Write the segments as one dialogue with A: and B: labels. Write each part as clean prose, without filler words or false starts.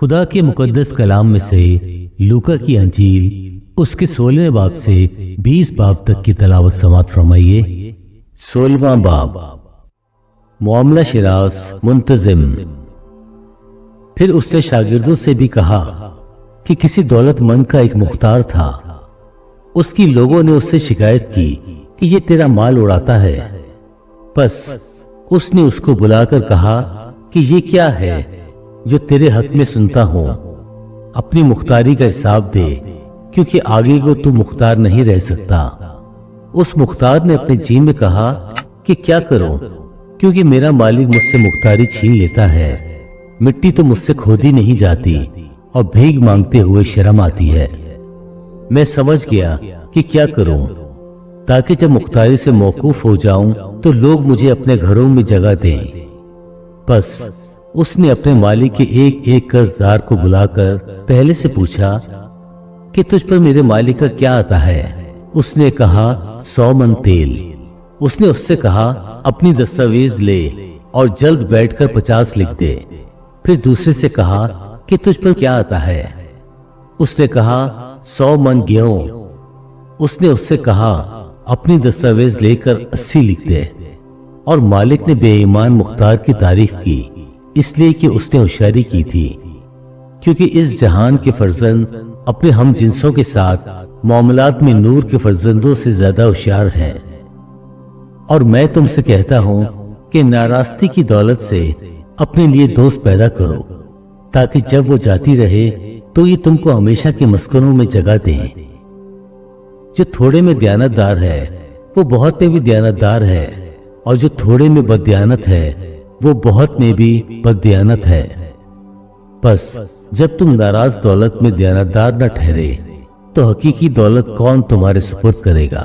A: खुदा के मुकद्दस कलाम में से लूका की अंजील उसके 16वें बाब से 20 बाब तक की तलावत समात फरमाइए। 16वां बाब, मुआमला शिरास मुंतजिम। फिर उसने शागिर्दों से भी कहा कि किसी दौलतमंद का एक मुख्तार था। उसकी लोगों ने उससे शिकायत की कि ये तेरा माल उड़ाता है। बस उसने उसको बुलाकर कहा कि ये क्या है जो तेरे हक में सुनता हूं, अपनी मुख्तारी का हिसाब दे, क्योंकि आगे को तू मुख्तार नहीं रह सकता। उस मुख्तार ने अपने जी में कहा कि क्या करूं, क्योंकि मेरा मालिक मुझसे मुख्तारी छीन लेता है। मिट्टी तो मुझसे खोदी नहीं जाती और भीख मांगते हुए शर्म आती है। मैं समझ गया कि क्या करूं, ताकि जब मुख्तारी से मौकूफ हो जाऊं तो लोग मुझे अपने घरों में जगह दें। बस उसने अपने मालिक के एक एक कर्जदार को बुलाकर पहले से पूछा कि तुझ पर मेरे मालिक का क्या आता है। उसने कहा 100 मन तेल। उसने उससे कहा अपनी दस्तावेज ले और जल्द बैठकर 50 लिख दे। फिर दूसरे से कहा कि तुझ पर क्या आता है। उसने कहा 100 मन गेहूं। उसने उससे कहा अपनी दस्तावेज लेकर 80 लिख दे। और मालिक ने बेईमान मुख्तार की तारीफ की, इसलिए कि उसने होशियारी की थी, क्योंकि इस जहान के फर्जंद अपने हम जिन्सों के साथ मामलात में नूर के फर्जंदों से ज्यादा होशियार हैं। और मैं तुमसे कहता हूं कि नारास्ती की दौलत से अपने लिए दोस्त पैदा करो, ताकि जब वो जाती रहे तो ये तुमको हमेशा के मस्कनों में जगह दें। जो थोड़े में दयानतदार है वो बहुत में भी दयानतदार है, और जो थोड़े में बददियानत है वो बहुत में भी बददियानत है। बस जब तुम नाराज दौलत में दयानतदार न ठहरे तो हकीकी दौलत कौन तुम्हारे सुपुर्द करेगा।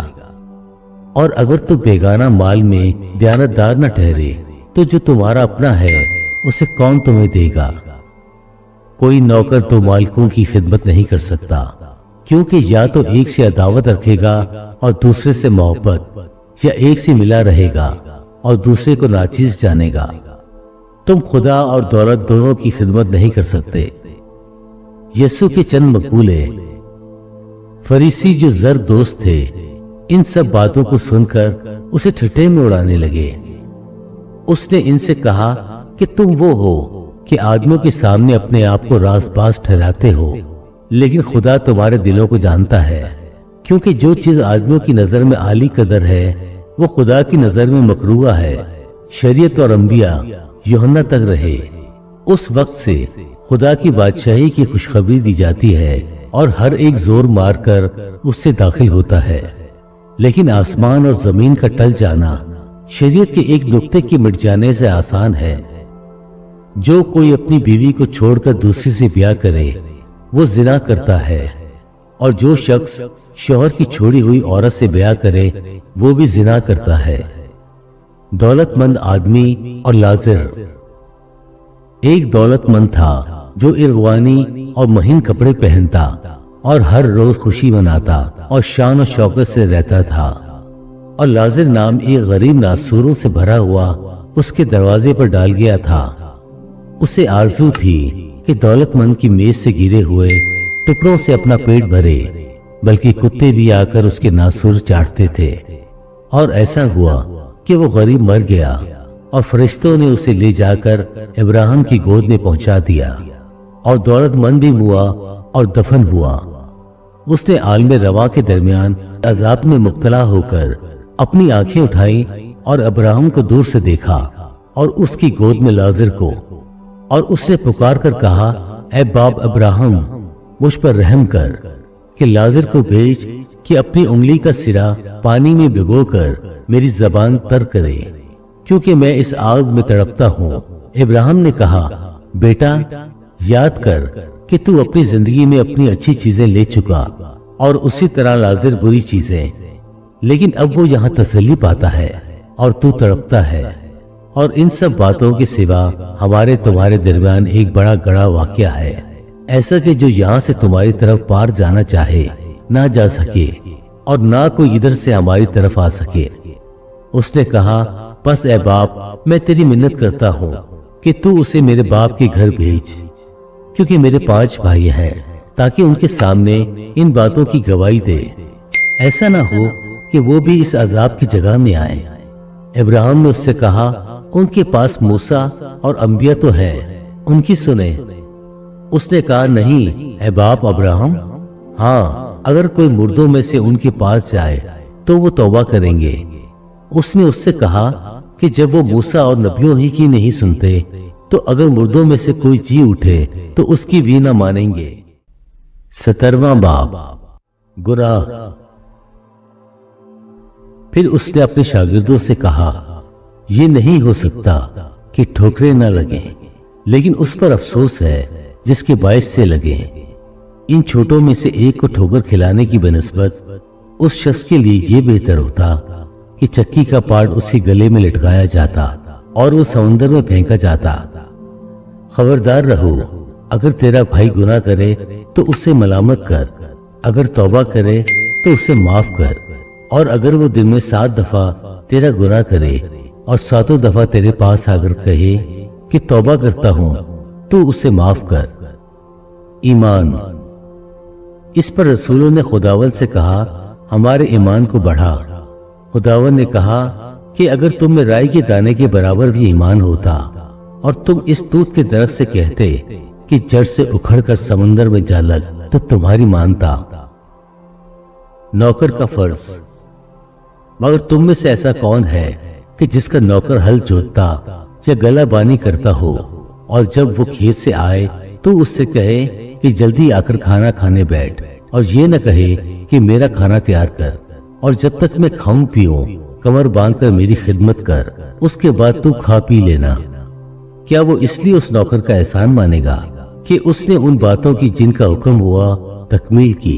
A: और अगर तुम बेगाना माल में दयानतदार न ठहरे तो जो तुम्हारा अपना है उसे कौन तुम्हें देगा। कोई नौकर दो मालिकों की खिदमत नहीं कर सकता, क्योंकि या तो एक से अदावत रखेगा और दूसरे से मोहब्बत, या एक से मिला रहेगा और दूसरे को नाचीज जानेगा। तुम खुदा और दौलत दोनों की खिदमत नहीं कर सकते। यीशु के चंद मकबूले फरीसी जो जर दोस्त थे, इन सब बातों को सुनकर उसे ठट्ठे में उड़ाने लगे। उसने इनसे कहा कि तुम वो हो कि आदमियों के सामने अपने आप को राज़बाज़ ठहराते हो, लेकिन खुदा तुम्हारे दिलों को जानता है, क्योंकि जो चीज आदमियों की नजर में आली कदर है वो खुदा की नजर में मकरूहा है। शरीयत और अंबिया यूहन्ना तक रहे, उस वक्त से खुदा की बादशाही की खुशखबरी दी जाती है और हर एक जोर मारकर उससे दाखिल होता है। लेकिन आसमान और जमीन का टल जाना शरीयत के एक नुक्ते के मिट जाने से आसान है। जो कोई अपनी बीवी को छोड़कर दूसरी से ब्याह करे वो जिना करता है, और जो शख्स शौहर की छोड़ी हुई औरत से ब्याह करे वो भी जिना करता है। दौलतमंद आदमी और लाजिर। एक दौलतमंद था जो इरवानी और महीन कपड़े पहनता और हर रोज खुशी मनाता और शान और शौकत से रहता था। और लाजिर नाम एक गरीब नासूरों से भरा हुआ उसके दरवाजे पर डाल गया था। उसे आरजू थी कि दौलतमंद की मेज से गिरे हुए टुकड़ों से अपना पेट भरे, बल्कि कुत्ते भी आकर उसके नासूर चाटते थे। और ऐसा हुआ कि वो गरीब मर गया और फरिश्तों ने उसे ले जाकर इब्राहिम की गोद में पहुंचा दिया। और दौलतमंद भी हुआ और दफन हुआ। उसने आलमे रवा के दरमियान अजाब में मुब्तला होकर अपनी आंखें उठाई और इब्राहिम को दूर से देखा और उसकी गोद में लाजिर को, और उसने पुकार कर कहा, ऐ बाप इब्राहिम, मुझ पर रहम कर कि लाजिर को भेज कि अपनी उंगली का सिरा पानी में भिगोकर मेरी जबान तर करे, क्योंकि मैं इस आग में तड़पता हूँ। इब्राहिम ने कहा, बेटा याद कर कि तू अपनी जिंदगी में अपनी अच्छी चीजें ले चुका और उसी तरह लाजिर बुरी चीजें, लेकिन अब वो यहाँ तसल्ली पाता है और तू तड़पता है। और इन सब बातों के सिवा हमारे तुम्हारे दरमियान एक बड़ा गड़ा वाकया है, ऐसा कि जो यहाँ से तुम्हारी तरफ पार जाना चाहे ना जा सके और ना कोई इधर से हमारी तरफ आ सके। उसने कहा, बस ए बाप, मैं तेरी मिन्नत करता हूँ कि तू उसे मेरे बाप के घर भेज, क्योंकि मेरे 5 भाई हैं, ताकि उनके सामने इन बातों की गवाही दे। ऐसा ना हो कि वो भी इस अजाब की जगह में आए। इब्राहिम ने उससे कहा, उनके पास मूसा और अंबिया तो है, उनकी सुने। उसने कहा, नहीं ऐ बाप अब्राहम, हाँ, अगर कोई मुर्दों में से उनके पास जाए तो वो तौबा करेंगे। उसने उससे कहा कि जब वो मूसा और नबियों ही की नहीं सुनते, तो अगर मुर्दों में से कोई जी उठे तो उसकी भी ना मानेंगे। 17वां बाब, गुनाह। फिर उसने अपने शागिर्दों से कहा, ये नहीं हो सकता कि ठोकरें न लगें, लेकिन उस पर अफसोस है जिसके बायस से लगे। इन छोटों में से एक को ठोकर खिलाने की बनिस्बत उस शख्स के लिए यह बेहतर होता कि चक्की का पार्ट उसके गले में लटकाया जाता और वो समुद्र में फेंका जाता। खबरदार रहो, अगर तेरा भाई गुनाह करे तो उसे मलामत कर, अगर तौबा करे तो उसे माफ कर, और अगर वो दिन में 7 दफा तेरा गुनाह करे और 7 दफा तेरे पास आकर कहे कि तौबा करता हूं, तो उसे माफ कर। ईमान। इस पर रसूलों ने खुदावंद से कहा, हमारे ईमान को बढ़ा। खुदावंद ने कहा कि अगर तुम में राई के दाने के बराबर भी ईमान होता और तुम इस तूत के दरख्त से कहते कि जड़ से उखड़कर समंदर में जा लग, तो तुम्हारी मानता। नौकर का फर्ज। मगर तुम में से ऐसा कौन है कि जिसका नौकर हल जोतता या गला बानी करता हो, और जब वो खेत से आए तो उससे कहे कि जल्दी आकर खाना खाने बैठ, और ये न कहे कि मेरा खाना तैयार कर, और जब तक मैं खाऊं पीऊं कमर बांधकर मेरी खिदमत कर, उसके बाद तू खा पी लेना। क्या वो इसलिए उस नौकर का एहसान मानेगा कि उसने उन बातों की जिनका हुक्म हुआ तकमील की?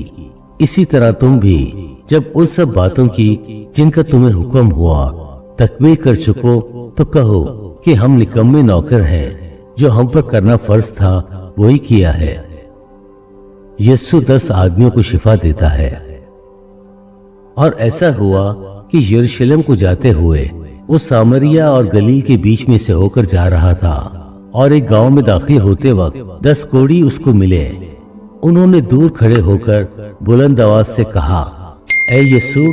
A: इसी तरह तुम भी जब उन सब बातों की जिनका तुम्हें हुक्म हुआ तकमील कर चुको, तो कहो कि हम निकम्मे नौकर हैं, जो हम पर करना फर्ज था वही किया है। यीशु 10 आदमियों को शिफा देता है। और ऐसा हुआ कि यरूशलेम को जाते हुए वो सामरिया और गलील के बीच में से होकर जा रहा था, और एक गांव में दाखिल होते वक्त 10 कोढ़ी उसको मिले। उन्होंने दूर खड़े होकर बुलंद आवाज से कहा, ऐ यीशु,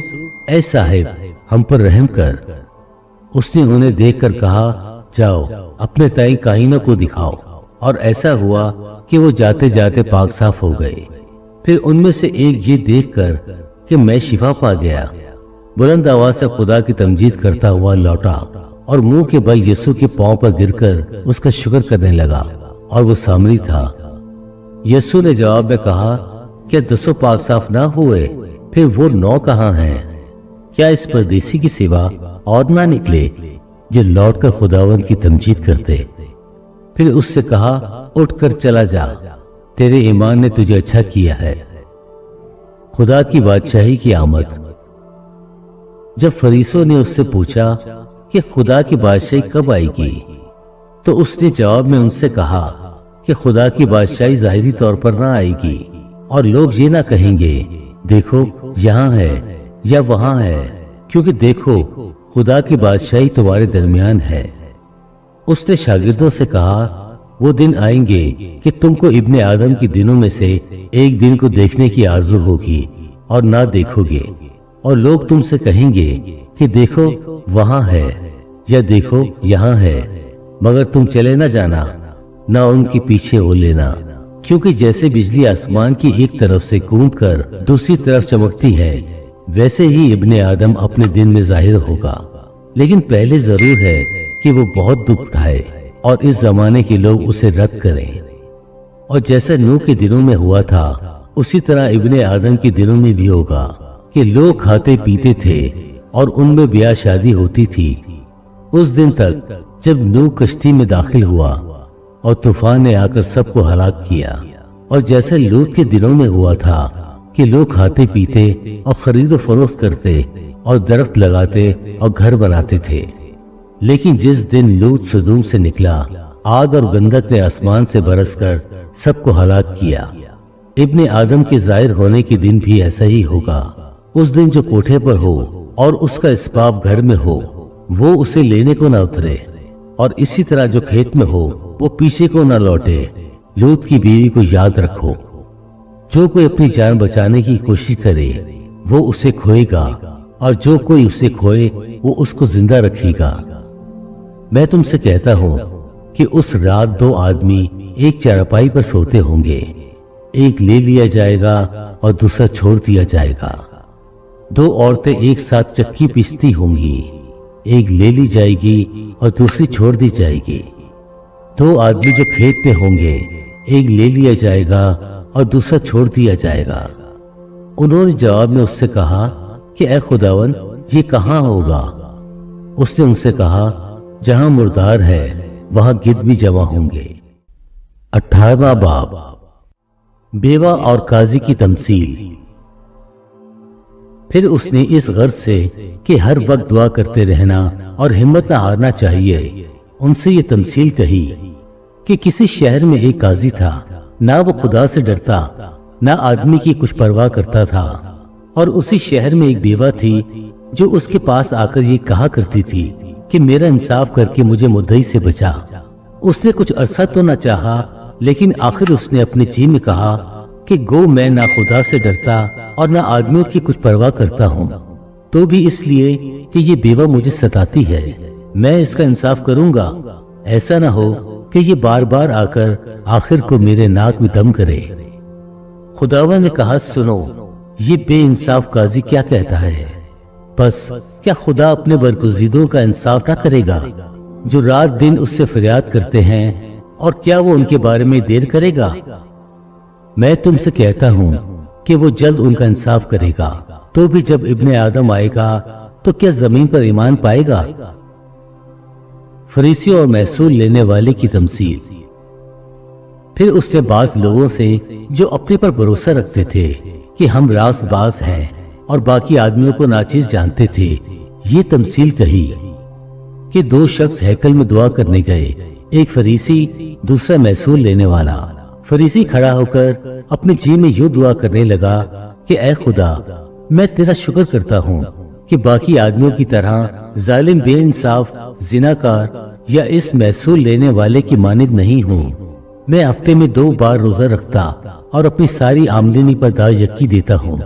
A: ऐ साहिब, हम पर रहम कर। उसने उन्हें देखकर कहा, जाओ अपने ताई काहिनों को दिखाओ। और ऐसा हुआ कि वो जाते जाते पाक साफ हो गए। फिर उनमें से एक ये देखकर कि मैं शिफा पा गया, बुलंद आवाज से खुदा की तमजीद करता हुआ लौटा और मुंह के बल यीशु के पांव पर गिरकर उसका शुक्र करने लगा, और वो सामरी था। यीशु ने जवाब में कहा, क्या 10 पाक साफ ना हुए? फिर वो 9 कहाँ हैं? क्या इस परदेसी की सिवा और ना निकले जो लौटकर खुदावंद की तमजीद करते? फिर उससे कहा, उठकर चला जा, तेरे ईमान ने तुझे अच्छा किया है। खुदा की बादशाही की आमद। जब फरीसों ने उससे पूछा कि खुदा की बादशाही कब आएगी, तो उसने जवाब में उनसे कहा कि खुदा की बादशाही जाहिरी तौर पर ना आएगी, और लोग ये ना कहेंगे देखो यहाँ है या वहां है, क्योंकि देखो खुदा की बादशाही तुम्हारे दरमियान है। उसने शागिर्दों से कहा, वो दिन आएंगे कि तुमको इब्ने आदम के दिनों में से एक दिन को देखने की आरज़ू होगी और ना देखोगे, और लोग तुमसे कहेंगे कि देखो वहां है या देखो यहाँ है, मगर तुम चले ना जाना, ना उनके पीछे हो लेना। क्योंकि जैसे बिजली आसमान की एक तरफ से कूद कर दूसरी तरफ चमकती है, वैसे ही इब्ने आदम अपने दिन में जाहिर होगा। लेकिन पहले जरूर है कि वो बहुत दुख उठाए और इस जमाने के लोग उसे रद्द करें। और जैसा नूह के दिनों में हुआ था, उसी तरह इब्ने आदम के दिनों में भी होगा कि लोग खाते पीते थे और उनमें ब्याह शादी होती थी, उस दिन तक जब नूह कश्ती में दाखिल हुआ और तूफान ने आकर सबको हलाक किया। और जैसे लूत के दिनों में हुआ था कि लोग खाते पीते और खरीदो फरोख्त करते और दरख्त लगाते और घर बनाते थे। लेकिन जिस दिन लूत सदूम से निकला, आग और गंधक ने आसमान से बरसकर सबको हलाक किया। इब्ने आदम के जाहिर होने के दिन भी ऐसा ही होगा। उस दिन जो कोठे पर हो और उसका इसबाब घर में हो, वो उसे लेने को न उतरे, और इसी तरह जो खेत में हो वो पीछे को न लौटे। लूत की बीवी को याद रखो, जो कोई अपनी जान बचाने की कोशिश करे वो उसे खोएगा, और जो कोई उसे खोए वो उसको जिंदा रखेगा। मैं तुमसे कहता हूं कि उस रात दो आदमी एक चारपाई पर सोते होंगे, एक ले लिया जाएगा और दूसरा छोड़ दिया जाएगा। दो औरतें एक साथ चक्की पीसती होंगी, एक ले ली जाएगी और दूसरी छोड़ दी जाएगी। दो आदमी जो खेत में होंगे, एक ले लिया जाएगा और दूसरा छोड़ दिया जाएगा। उन्होंने जवाब में उससे कहा कि ऐ खुदावन, ये कहाँ होगा? उसने उनसे कहा, जहां मुर्दार है वहां गिद्ध भी जमा होंगे। 18वां बाब, बेवा और काजी की तमसील। फिर उसने इस गर्ज से कि हर वक्त दुआ करते रहना और हिम्मत न हारना चाहिए, उनसे ये तमसील कही कि किसी शहर में एक काजी था, ना वो खुदा से डरता ना आदमी की कुछ परवाह करता था। और उसी शहर में एक बेवा थी जो उसके पास आकर ये कहा करती थी कि मेरा इंसाफ करके मुझे मुद्दई से बचा। उसने कुछ अरसा तो न चाहा, लेकिन आखिर उसने अपने जी में कहा कि गो मैं ना खुदा से डरता और ना आदमियों की कुछ परवाह करता हूँ, तो भी इसलिए कि ये बेवा मुझे सताती है मैं इसका इंसाफ करूंगा। ऐसा ना हो कि ये बार बार आकर आखिर को मेरे नाक में दम करे। खुदावा ने कहा, सुनो, ये बेइंसाफ काजी क्या कहता है? बस क्या खुदा अपने बरगुज़ीदों का इंसाफ ना करेगा जो रात दिन उससे फरियाद करते हैं, और क्या वो उनके बारे में देर करेगा? मैं तुमसे कहता हूं कि वो जल्द उनका इंसाफ करेगा। तो भी जब इब्ने आदम आएगा तो क्या जमीन पर ईमान पाएगा? फरीसी और महसूल लेने वाले की तमसील। फिर उसने बाज लोगों से जो अपने पर भरोसा रखते थे कि हम रास्तबाज हैं और बाकी आदमियों को नाचीज जानते थे, ये तमसील कही कि दो शख्स हैकल में दुआ करने गए, एक फरीसी दूसरा महसूल लेने वाला। फरीसी खड़ा होकर अपने जी में यूं दुआ करने लगा कि ऐ खुदा, मैं तेरा शुक्र करता हूँ कि बाकी आदमियों की तरह जालिम, बेइंसाफ, जिनाकार या इस महसूल लेने वाले की मानिद नहीं हूँ। मैं हफ्ते में 2 बार रोजा रखता और अपनी सारी आमदनी पर दाज यक्की देता हूँ।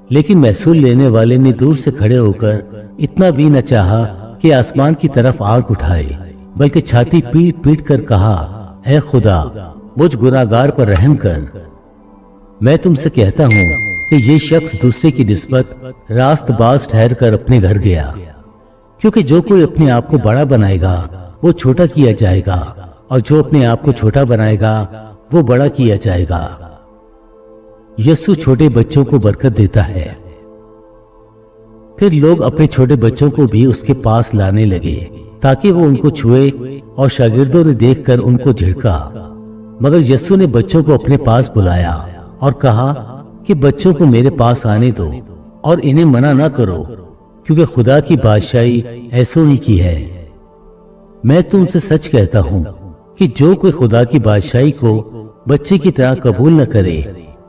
A: लेकिन महसूल लेने वाले ने दूर से खड़े होकर इतना भी न चाहा कि आसमान की तरफ आंख उठाए, बल्कि छाती पीट पीट कर कहा, ऐ खुदा, मुझ गुनाहगार पर रहम कर। मैं तुमसे कहता हूँ कि ये शख्स दूसरे की निस्बत रास्तबाज ठहर कर अपने घर गया, क्योंकि जो कोई अपने आप को बड़ा बनाएगा वो छोटा किया जाएगा, और जो अपने आप को छोटा बनाएगा वो बड़ा किया जाएगा। यीशु छोटे बच्चों को बरकत देता है। फिर लोग अपने छोटे बच्चों को भी उसके पास लाने लगे ताकि वो उनको छुए, और शागिर्दों ने देखकर उनको झिड़का। मगर यीशु ने बच्चों को अपने पास बुलाया और कहा कि बच्चों को मेरे पास आने दो और इन्हें मना ना करो, क्योंकि खुदा की बादशाही ऐसों ही की है। मैं तुमसे सच कहता हूँ कि जो कोई खुदा की बादशाही को बच्चे की तरह कबूल न करे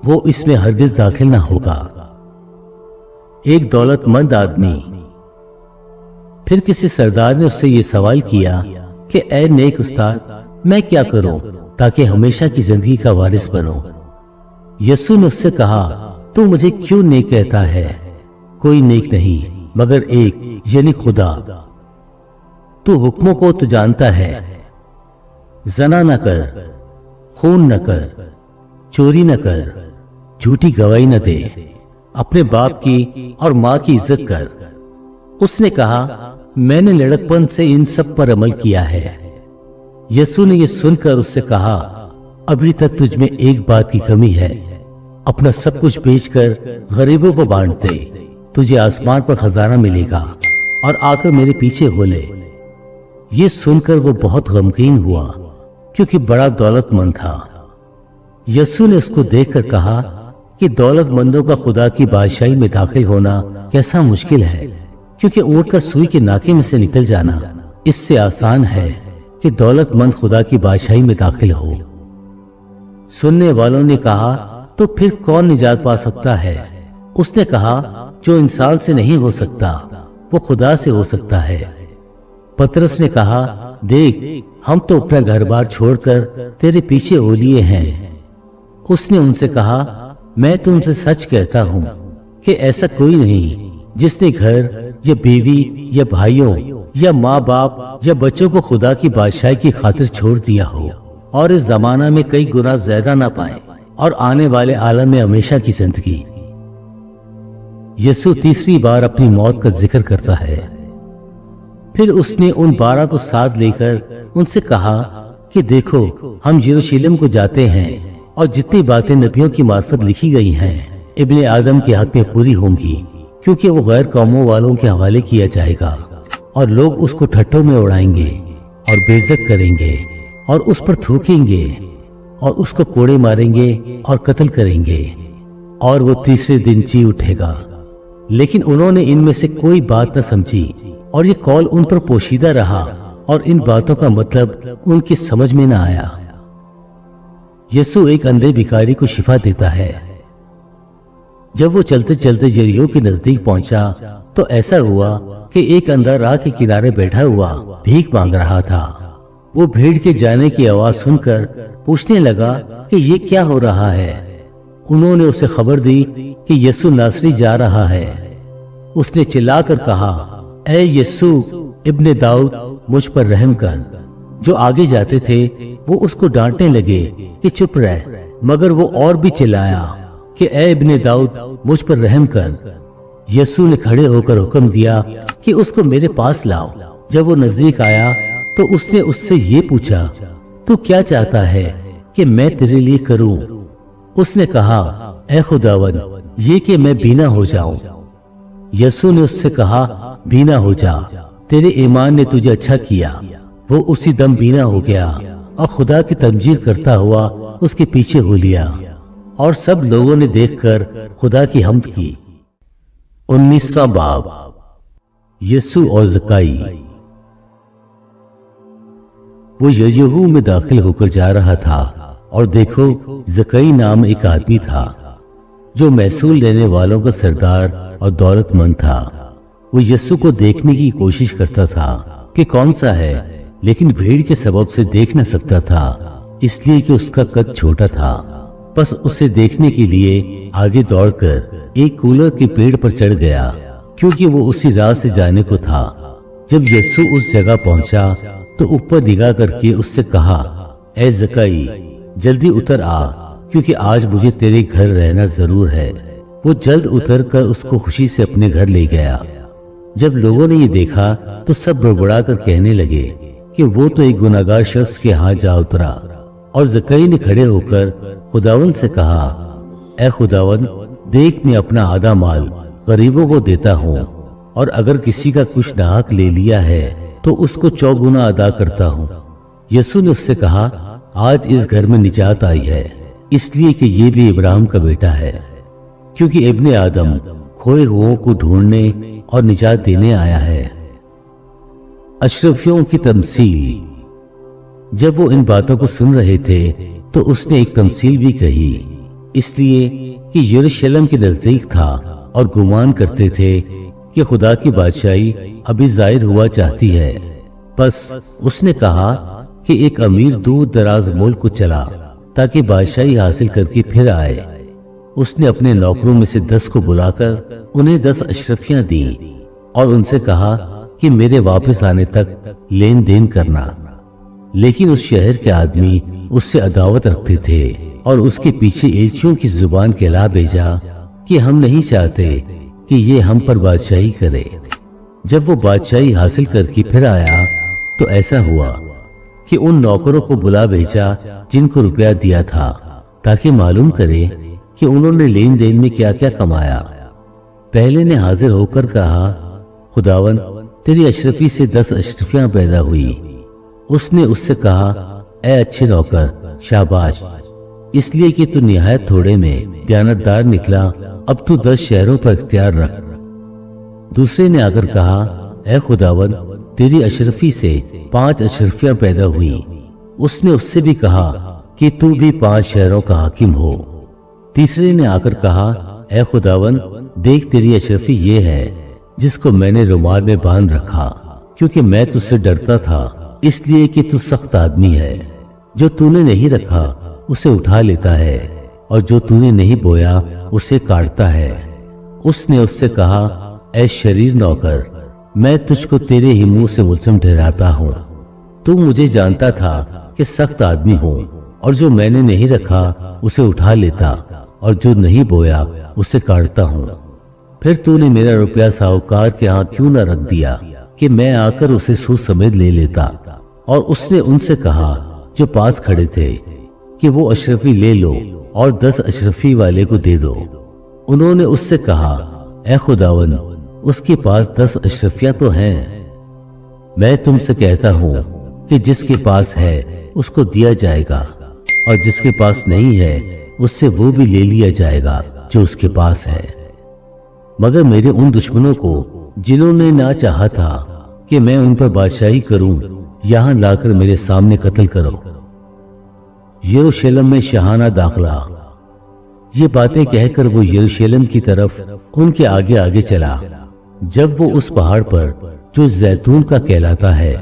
A: वो इसमें हरगिज दाखिल न होगा। एक दौलतमंद आदमी। फिर किसी सरदार ने उससे ये सवाल किया कि ऐ नेक उस्ताद, मैं क्या करूं ताकि हमेशा की जिंदगी का वारिस बनूं? यीशु ने उससे कहा, तू मुझे क्यों नेक कहता है? कोई नेक नहीं मगर एक, यानी खुदा। तू हुक्मों को तो जानता है, जना न कर, खून न कर, चोरी न कर, झूठी गवाही न दे, अपने बाप की और माँ की इज्जत कर। उसने कहा, मैंने लड़कपन से इन सब पर अमल किया है। यीशु ने यह सुनकर उससे कहा, अभी तक तुझ में एक बात की कमी है, अपना सब कुछ बेचकर गरीबों को बांट दे, तुझे आसमान पर खजाना मिलेगा, और आकर मेरे पीछे हो ले। ये सुनकर वो बहुत गमगीन हुआ, क्योंकि बड़ा दौलतमंद था। यीशु ने उसको देखकर कहा कि दौलतमंदों का खुदा की बादशाही में दाखिल होना कैसा मुश्किल है, क्योंकि ऊंट का सुई के नाके में से निकल जाना इससे आसान है कि दौलतमंद खुदा की बादशाही में दाखिल हो। सुनने वालों ने कहा, तो फिर कौन निजात पा सकता है? उसने कहा, जो इंसान से नहीं हो सकता वो खुदा से हो सकता है। पतरस ने कहा, देख, हम तो अपना घर बार छोड़कर तेरे पीछे हो लिए हैं। उसने उनसे कहा, मैं तुमसे सच कहता हूँ कि ऐसा कोई नहीं जिसने घर या बीवी या भाइयों या माँ बाप या बच्चों को खुदा की बादशाही की खातिर छोड़ दिया हो और इस जमाना में कई गुना ज्यादा ना पाए और आने वाले आलम में हमेशा की जिंदगी। यीशु तीसरी बार अपनी मौत का जिक्र करता है। फिर उसने उन 12 को साथ लेकर उनसे कहा कि देखो, हम यरूशलेम को जाते हैं और जितनी बातें नबियों की मार्फत लिखी गई हैं इब्ने आदम के हक में पूरी होंगी, क्योंकि वो गैर कौमों वालों के हवाले किया जाएगा और लोग उसको ठट्ठों में उड़ाएंगे और बेइज्जत करेंगे और उस पर थूकेंगे और उसको कोड़े मारेंगे और कत्ल करेंगे और वो तीसरे दिन जी उठेगा। लेकिन उन्होंने इनमें से कोई बात न समझी और ये कौल उन पर पोशीदा रहा और इन बातों का मतलब उनकी समझ में न आया। यीशु एक अंधे भिखारी को शिफा देता है। जब वो चलते चलते यरीहो के नजदीक पहुंचा तो ऐसा हुआ कि एक अंधा राह के किनारे बैठा हुआ भीख मांग रहा था। वो भीड़ के जाने की आवाज सुनकर पूछने लगा कि ये क्या हो रहा है। उन्होंने उसे खबर दी कि यीशु नासरी जा रहा है। उसने चिल्लाकर कहा, ऐ यीशु इब्ने दाऊद, मुझ पर रहम कर। जो आगे जाते थे वो उसको डांटने लगे कि चुप रह, मगर वो और भी चिल्लाया कि ऐ इब्ने दाऊद, मुझ पर रहम कर। यीशु ने खड़े होकर हुक्म दिया कि उसको मेरे पास लाओ। जब वो नजदीक आया तो उसने उससे ये पूछा, तू क्या चाहता है कि मैं तेरे लिए करूं? उसने कहा, ऐ खुदावन, ये कि मैं बीना हो जाऊं। यीशु ने उससे कहा, बीना हो जा, तेरे ईमान ने तुझे अच्छा किया। वो उसी दम बीना हो गया और खुदा की तमजीद करता हुआ उसके पीछे हो लिया और सब लोगों ने देखकर खुदा की हम्द की। 19वां बाब, यीशु और ज़काई। वो यरीहो में दाखिल होकर जा रहा था और देखो, ज़काई नाम एक आदमी था जो महसूल लेने वालों का सरदार और दौलतमंद था। वो यीशु को देखने की कोशिश करता था कि कौन सा है, लेकिन भीड़ के सबब से देख न सकता था, इसलिए कि उसका कद छोटा था। बस उसे देखने के लिए आगे दौड़कर एक कूलर के पेड़ पर चढ़ गया, क्योंकि वो उसी राह से जाने को था। जब यीशु उस जगह पहुंचा तो ऊपर निगाह करके उससे कहा, ऐ ज़काई, जल्दी उतर आ, क्योंकि आज मुझे तेरे घर रहना जरूर है। वो जल्द उतर कर उसको खुशी से अपने घर ले गया। जब लोगों ने ये देखा तो सब बड़बड़ाकर कहने लगे कि वो तो एक गुनाहगार शख्स के यहाँ जा उतरा। और ज़काई ने खड़े होकर खुदावन से कहा, ऐ खुदावन, देख, मैं अपना आधा माल गरीबों को देता हूँ और अगर किसी का कुछ नाहक ले लिया है तो उसको 4 गुना अदा करता हूँ। यीशु ने उससे कहा, आज इस घर में निजात आई है, इसलिए कि ये भी इब्राहिम का बेटा है, क्योंकि इब्ने आदम खोए हुओं को ढूंढने और निजात देने आया है। अशरफियों की तमसील। जब वो इन बातों को सुन रहे थे तो उसने एक तमसील भी कही, इसलिए कि यरूशलेम के नजदीक था और गुमान करते थे कि खुदा की बादशाही अभी जाहिर हुआ चाहती है। बस उसने कहा कि एक अमीर दूर दराज मुल्क को चला ताकि बादशाही हासिल करके फिर आए। उसने अपने नौकरों में से 10 को बुलाकर उन्हें 10 अशरफियां दी और उनसे कहा कि मेरे वापस आने तक लेन देन करना। लेकिन उस शहर के आदमी उससे अदावत रखते थे और उसके पीछे एलचियों की जुबान कहला भेजा कि हम नहीं चाहते कि ये हम पर बादशाही करे। जब वो बादशाही हासिल करके फिर आया तो ऐसा हुआ कि उन नौकरों को बुला भेजा जिनको रुपया दिया था, ताकि मालूम करे कि उन्होंने लेन देन में क्या क्या कमाया। पहले ने हाजिर होकर कहा, खुदावन, तेरी अशरफी से 10 अशरफियां पैदा हुई। उसने उससे कहा, ऐ अच्छे नौकर, शाबाश, इसलिए कि तू निहायत थोड़े में दयानतदार निकला, अब तू 10 शहरों पर इख्तियार रख। दूसरे ने आकर कहा, ऐ खुदावन, तेरी अशरफी से 5 अशरफियां पैदा हुई। उसने उससे भी कहा कि तू भी 5 शहरों का हाकिम हो। तीसरे ने आकर कहा, ऐ खुदावन, देख, तेरी अशरफी ये है जिसको मैंने रुमाल में बांध रखा, क्योंकि मैं तुझसे डरता था, اس لیے کہ تو سخت آدمی ہے، جو तूने نہیں رکھا اسے اٹھا لیتا ہے اور جو तूने نہیں بویا اسے کاٹتا ہے۔ اس نے اس سے کہا، اے شریر نوکر، میں تجھ کو تیرے ہی منہ سے ملزم ٹھہراتا ہوں۔ تو مجھے جانتا تھا کہ سخت آدمی ہوں، اور جو میں نے نہیں رکھا اسے اٹھا لیتا اور جو نہیں بویا اسے کاٹتا ہوں۔ پھر تو نے میرا روپیہ ساہوکار کے ہاں کیوں نہ رکھ دیا کہ میں آ کر اسے سود سمیت لے لیتا؟ اور اس نے ان سے کہا جو پاس کھڑے تھے کہ وہ اشرفی لے لو اور 10 اشرفی والے کو دے دو۔ انہوں نے اس سے کہا، اے خداوند، اس کے پاس 10 اشرفیاں تو ہیں۔ میں تم سے کہتا ہوں کہ جس کے پاس ہے اس کو دیا جائے گا، اور جس کے پاس نہیں ہے اس سے وہ بھی لے لیا جائے گا جو اس کے پاس ہے۔ مگر میرے ان دشمنوں کو جنہوں نے نہ چاہا تھا کہ میں ان پر بادشاہی کروں، یہاں لا کر میرے سامنے قتل کرو۔ یروشلم میں شاہانہ داخلہ۔ یہ باتیں کہہ کر وہ یروشلم کی طرف ان کے آگے آگے چلا۔ جب وہ اس پہاڑ پر جو زیتون کا کہلاتا ہے،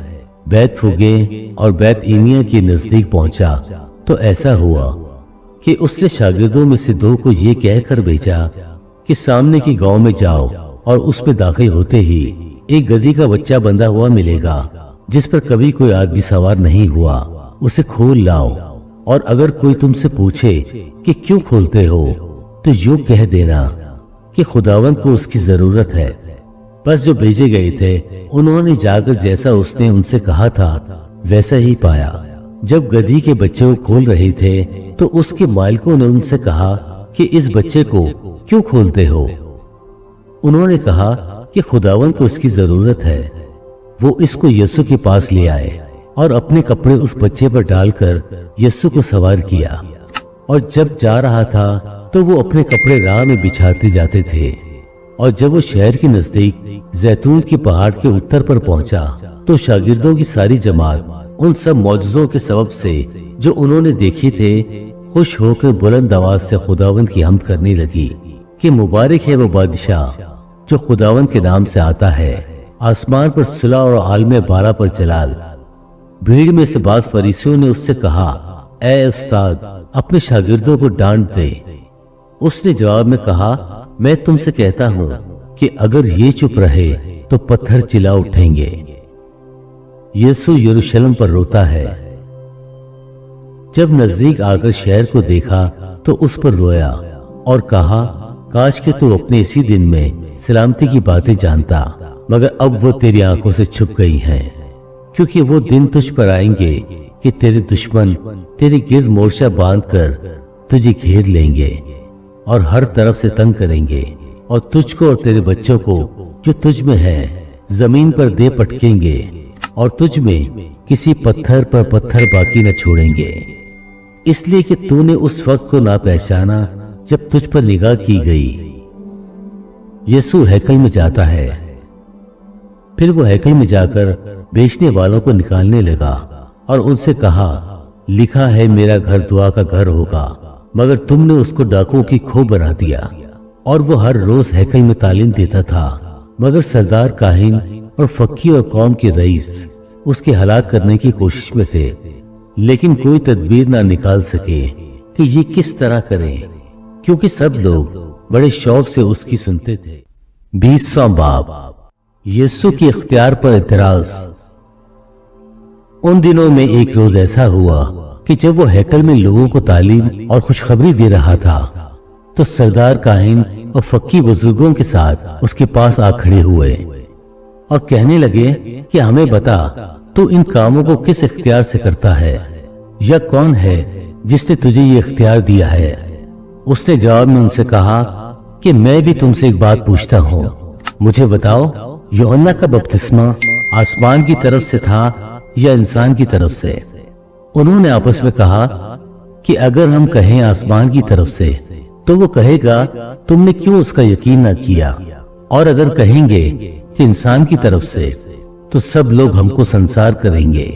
A: بیت فوگے اور بیت اینیا کے نزدیک پہنچا تو ایسا ہوا کہ اس نے شاگردوں میں سے 2 کو یہ کہہ کر بھیجا کہ سامنے کے گاؤں میں جاؤ اور اس میں داخل ہوتے ہی ایک گدھی کا بچہ بندھا ہوا ملے گا جس پر کبھی کوئی آدمی سوار نہیں ہوا، اسے کھول لاؤ، اور اگر کوئی تم سے پوچھے کہ کیوں کھولتے ہو تو یوں کہہ دینا کہ خداوند کو اس کی ضرورت ہے۔ بس جو بھیجے گئے تھے انہوں نے جا کر جیسا اس نے ان سے کہا تھا ویسا ہی پایا۔ جب گدھی کے بچے کو کھول رہے تھے تو اس کے مالکوں نے ان سے کہا کہ اس بچے کو کیوں کھولتے ہو؟ انہوں نے کہا کہ خداوند کو اس کی ضرورت ہے۔ وہ اس کو یسوع کے پاس لے آئے اور اپنے کپڑے اس بچے پر ڈال کر یسوع کو سوار کیا، اور جب جا رہا تھا تو وہ اپنے کپڑے راہ میں بچھاتے جاتے تھے۔ اور جب وہ شہر کے نزدیک زیتون کے پہاڑ کے اتر پر پہنچا تو شاگردوں کی ساری جماعت ان سب معجزوں کے سبب سے جو انہوں نے دیکھے تھے خوش ہو کر بلند آواز سے خداوند کی حمد کرنے لگی کہ مبارک ہے وہ بادشاہ جو خداوند کے نام سے آتا ہے، آسمان پر صلح اور عالم بالا پر جلال۔ بھیڑ میں سے بعض فریسیوں نے اس سے کہا، اے استاد، اپنے شاگردوں کو ڈانٹ دے۔ اس نے جواب میں کہا، میں تم سے کہتا ہوں کہ اگر یہ چپ رہے تو پتھر چلا اٹھیں گے۔ یسوع یروشلم پر روتا ہے۔ جب نزدیک آ کر شہر کو دیکھا تو اس پر رویا اور کہا، کاش کہ تو اپنے اسی دن میں سلامتی کی باتیں جانتا، مگر اب وہ تیری آنکھوں سے چھپ گئی ہیں، کیونکہ وہ دن تجھ پر آئیں گے کہ تیرے دشمن تیرے گرد مورچہ باندھ کر تجھے گھیر لیں گے اور ہر طرف سے تنگ کریں گے، اور تجھ کو اور تیرے بچوں کو جو تجھ میں ہے زمین پر دے پٹکیں گے، اور تجھ میں کسی پتھر پر پتھر باقی نہ چھوڑیں گے، اس لیے کہ تو نے اس وقت کو نہ پہچانا جب تجھ پر نگاہ کی گئی۔ یسوع ہیکل میں جاتا ہے۔ پھر وہ ہیکل میں جا کر بیچنے والوں کو نکالنے لگا اور ان سے کہا، لکھا ہے میرا گھر دعا کا گھر ہوگا، مگر تم نے اس کو ڈاکوؤں کی کھو بنا دیا۔ اور وہ ہر روز ہیکل میں تعلیم دیتا تھا، مگر سردار کاہن اور فقی اور قوم کے رئیس اس کے ہلاک کرنے کی کوشش میں تھے، لیکن کوئی تدبیر نہ نکال سکے کہ یہ کس طرح کریں، کیونکہ سب لوگ بڑے شوق سے اس کی سنتے تھے۔ 20واں باب، یسوع کے اختیار پر اعتراض۔ ان دنوں میں ایک روز ایسا ہوا کہ جب وہ ہیکل میں لوگوں کو تعلیم اور خوشخبری دے رہا تھا تو سردار کاہن اور فقی بزرگوں کے ساتھ اس کے پاس آ کھڑے ہوئے اور کہنے لگے کہ ہمیں بتا، تو ان کاموں کو کس اختیار سے کرتا ہے، یا کون ہے جس نے تجھے یہ اختیار دیا ہے؟ اس نے جواب میں ان سے کہا کہ میں بھی تم سے ایک بات پوچھتا ہوں، مجھے بتاؤ، یوحنا کا بپتسمہ آسمان کی طرف سے تھا یا انسان کی طرف سے؟ انہوں نے آپس میں کہا کہ اگر ہم کہیں آسمان کی طرف سے تو وہ کہے گا تم نے کیوں اس کا یقین نہ کیا، اور اگر کہیں گے کہ انسان کی طرف سے تو سب لوگ ہم کو سنسار کریں گے،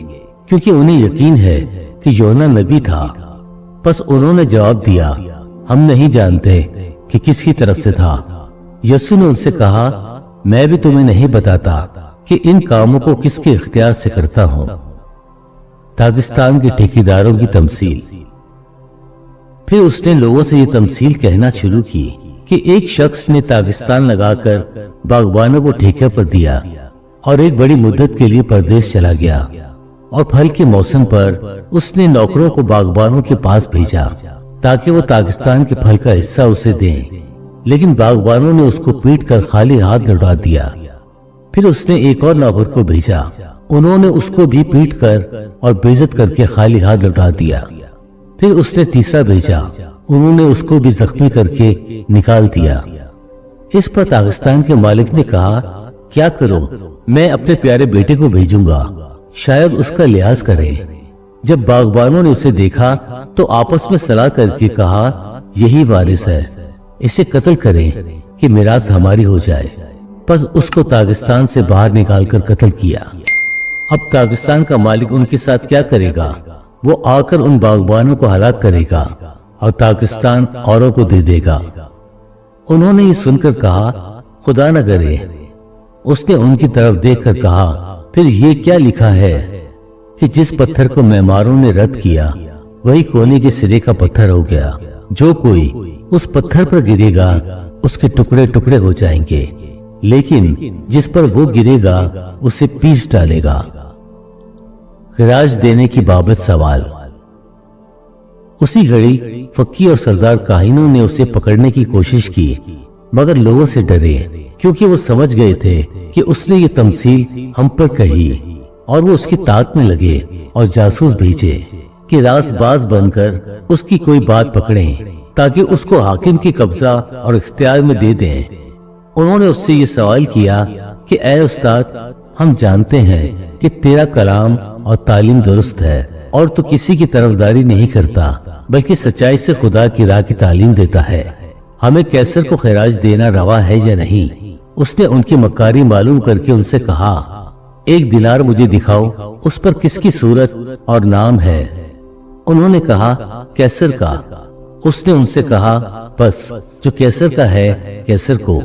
A: کیونکہ انہیں یقین ہے کہ یوحنا نبی تھا۔ پس انہوں نے جواب دیا، ہم نہیں جانتے کہ کس کی طرف سے تھا۔ یسوع نے ان سے کہا، میں بھی تمہیں نہیں بتاتا کہ ان کاموں کو کس کے اختیار سے کرتا ہوں۔ तागिस्तान के ठेकेदारों की तमसील। फिर उसने लोगों से ये तमसील कहना शुरू की कि एक शख्स ने तागिस्तान लगाकर बागबानों को ठेके पर दिया और एक बड़ी मुद्दत के लिए परदेश चला गया, और फल के मौसम पर उसने नौकरों को बागबानों के पास भेजा ताकि वो तागिस्तान के फल का हिस्सा उसे दें, लेकिन बागबानों ने उसको पीट कर खाली हाथ लौटा दिया। फिर उसने एक और नौकर को भेजा, उन्होंने उसको भी पीट कर और बेइज्जत करके खाली हाथ लौटा दिया। फिर उसने तीसरा भेजा, उन्होंने उसको भी जख्मी करके निकाल दिया। इस पर तागिस्तान के मालिक ने कहा, क्या करो, मैं अपने प्यारे बेटे को भेजूंगा, शायद उसका लिहाज करें। जब बागबानों ने उसे देखा तो आपस में सलाह करके कहा, यही वारिस है, इसे कत्ल करें कि मिरास हमारी हो जाए। बस उसको तागिस्तान से बाहर निकालकर कत्ल किया। अब तागिस्तान का मालिक उनके साथ क्या करेगा? वो आकर उन बागबानों को हलाक करेगा और तागिस्तान औरों को दे देगा। उन्होंने ये सुनकर कहा, खुदा न करे। उसने उनकी तरफ देखकर कहा, फिर ये क्या लिखा है कि जिस पत्थर को मेमारों ने रद्द किया वही कोने के सिरे का पत्थर हो गया। जो कोई उस पत्थर पर गिरेगा उसके टुकड़े टुकड़े हो जाएंगे, लेकिन जिस पर वो गिरेगा उसे पीस डालेगा। खिराज देने की बाबत सवाल। उसी घड़ी फक्की और सरदार काहिनों ने उसे पकड़ने की कोशिश की, मगर लोगों से डरे, क्योंकि वो समझ गए थे कि उसने ये तमसील हम पर कही, और वो उसकी ताक में लगे और जासूस भेजे कि रासबाज बनकर उसकी कोई बात पकड़ें ताकि उसको हाकिम की कब्जा और इख्तियार में दे दें। उन्होंने उससे ये सवाल किया कि ऐ उस्ताद, हम जानते हैं कि तेरा कलाम और तालीम दुरुस्त है और तू किसी की तरफदारी नहीं करता, बल्कि सच्चाई से खुदा की राह की तालीम देता है। हमें कैसर को खिराज देना रवा है या नहीं? उसने उनकी मक्कारी मालूम करके उनसे कहा, एक दिनार मुझे दिखाओ, उस पर किसकी सूरत और नाम है? उन्होंने कहा, कैसर का। उसने उनसे कहा, बस जो कैसर का है कैसर को,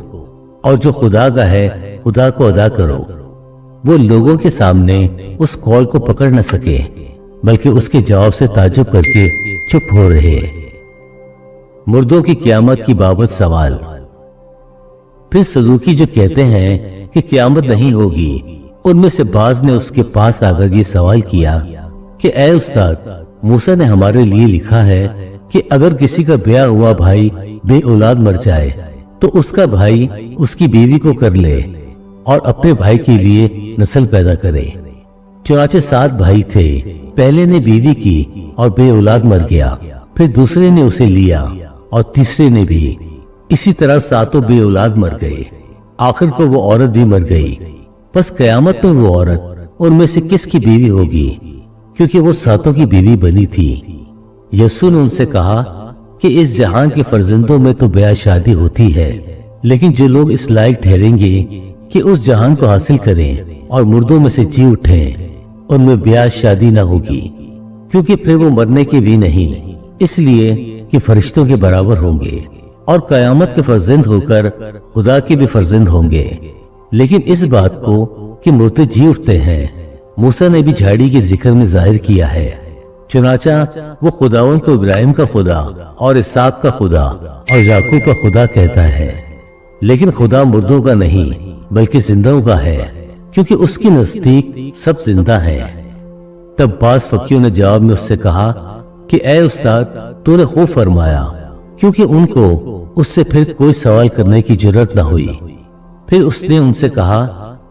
A: और जो खुदा का है खुदा को अदा करो। वो लोगों के सामने उस कौल को पकड़ न सके, बल्कि उसके जवाब से ताज्जुब करके चुप हो रहे। मुर्दों की क़यामत की बाबत सवाल। फिर सदूकी जो कहते हैं कि क़यामत नहीं होगी, उनमें से बाज ने उसके पास आकर ये सवाल किया कि ऐ उस्ताद, मूसा ने हमारे लिए लिखा है कि अगर किसी का ब्याह हुआ भाई बे औलाद मर जाए तो उसका भाई उसकी बीवी को कर ले और अपने भाई के लिए नस्ल पैदा करे। चुनाचे 7 भाई थे, पहले ने बीवी की और बे औलाद मर गया, फिर दूसरे ने उसे लिया और तीसरे ने भी। इसी तरह 7 बे औलाद मर गए, आखिर को वो औरत भी मर गई। बस कयामत में वो औरत उनमें से किसकी बीवी होगी, क्योंकि वो 7 की बीवी बनी थी। यस्सु ने उनसे कहा कि इस जहां के फर्जंदों में तो ब्याह शादी होती है, लेकिन जो लोग इस लायक ठहरेंगे कि उस जहान को हासिल करें और मुर्दों में से जी उठें, उनमें ब्याह शादी न होगी, क्योंकि फिर वो मरने के भी नहीं, इसलिए कि फरिश्तों के बराबर होंगे और कयामत के फर्जंद होकर खुदा के भी फर्जंद होंगे। लेकिन इस बात को कि मुर्दे जी उठते हैं, मूसा ने भी झाड़ी के जिक्र में जाहिर किया है। चुनाचा वो खुदावन को इब्राहिम का खुदा और इसहाक का खुदा और याकूब का खुदा कहता है, लेकिन खुदा मुर्दों का नहीं बल्कि जिंदाओं का है, क्योंकि उसके नजदीक सब जिंदा हैं। तब बाज फकीरों ने जवाब में उससे कहा कि ऐ उस्ताद, तूने खूब फरमाया, क्योंकि उनको उससे फिर कोई सवाल करने की जरूरत न हुई। फिर उसने उनसे कहा,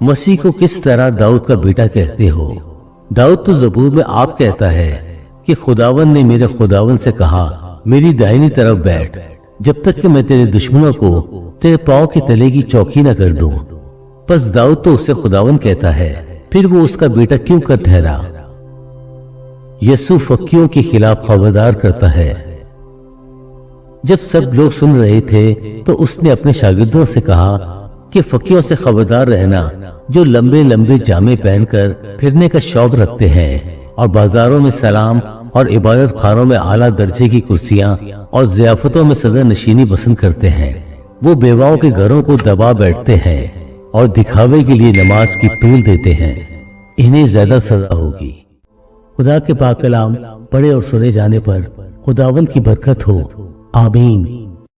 A: मसीह को किस तरह दाऊद का बेटा कहते हो? दाऊद तो ज़बूर में आप कहता है कि खुदावन ने मेरे खुदावन से कहा, मेरी दाहिनी तरफ बैठ, जब तक कि मैं तेरे दुश्मनों को तेरे पांव के तले की चौकी न कर दूं। बस दाऊद तो उससे खुदावन कहता है, फिर वो उसका बेटा क्यों कर ठहरा? यस्सु फक्कियों के खिलाफ खबरदार करता है। जब सब लोग सुन रहे थे तो उसने अपने शागिर्दों से कहा कि फक्कियों से खबरदार रहना, जो लंबे लंबे जामे पहनकर फिरने का शौक रखते हैं और बाजारों में सलाम और इबादत खानों में आला दर्जे की कुर्सियां और ज़ियाफतों में सदर नशीनी पसंद करते हैं। वो बेवाओं के घरों को दबा बैठते हैं और दिखावे के लिए नमाज की तूल देते हैं। इन्हें ज्यादा सजा होगी। خدا کے پاک کلام پڑھے اور سنے جانے پر خداوند کی برکت ہو، آمین۔